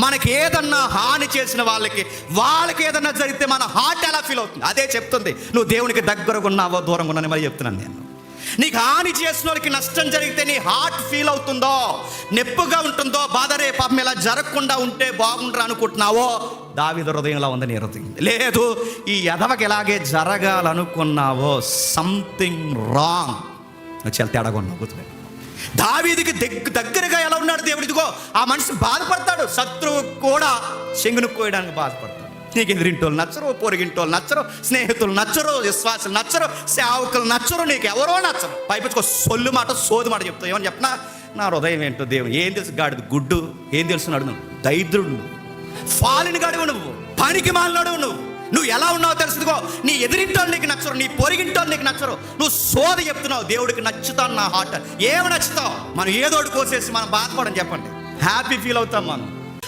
మనకి ఏదన్నా హాని చేసిన వాళ్ళకి ఏదన్నా జరిగితే మన హార్ట్ ఎలా ఫీల్ అవుతుంది? అదే చెప్తుంది, నువ్వు దేవునికి దగ్గరగా ఉన్నావో దూరంగా ఉన్నానని మరి చెప్తున్నాను నేను. నీకు హాని చేసిన వాళ్ళకి నష్టం జరిగితే నీ హార్ట్ ఫీల్ అవుతుందో, నొప్పిగా ఉంటుందో, బాధరే పాపం ఇలా జరగకుండా ఉంటే బాగుండ్రా అనుకుంటున్నావో, దావీదు హృదయంలో ఉంది నీ హృదయం. లేదు, ఈ ఎదవకి ఎలాగే జరగాలనుకున్నావో, సంథింగ్ రాంగ్, చాలా తేడాగా ఉన్నావు. గుర్తుపెట్టుకో, దావీదుకి దగ్గరగా ఎలా ఉన్నాడు దేవుడు? ఇదిగో ఆ మనిషి బాధపడతాడు, శత్రువు కూడా చెంగును కోయడానికి బాధపడతాడు. నీకు ఎదిరింటోళ్ళు నచ్చరు, పొరిగింటోళ్ళు నచ్చరు, స్నేహితులు నచ్చరు, విశ్వాసులు నచ్చరు, సేవకులు నచ్చరు, నీకు ఎవరో నచ్చరు. పైపించుకో సొల్లు మాట, సోది మాట చెప్తావు. ఏమని చెప్పనా? నా హృదయం ఏంటో దేవుడు ఏం తెలుసు, గాడిది గుడ్డు ఏం తెలుసున్నాడు? నువ్వు దరిద్రుడు, నువ్వు ఫాలిని గడువు, నువ్వు పనికి మాలినాడు, నువ్వు ఎలా ఉన్నావో తెలుసుదిగో. నీ ఎదిరింటోళ్ళు నీకు నచ్చరు, నీ పొరిగింటోళ్ళు నీకు నచ్చరు, నువ్వు సోద చెప్తున్నావు. దేవుడికి నచ్చుతాను నా హార్ట్. ఏమి నచ్చుతావు? మనం ఏదోటి కోసేసి మనం బాధపడని చెప్పండి, హ్యాపీ ఫీల్ అవుతాం మనం.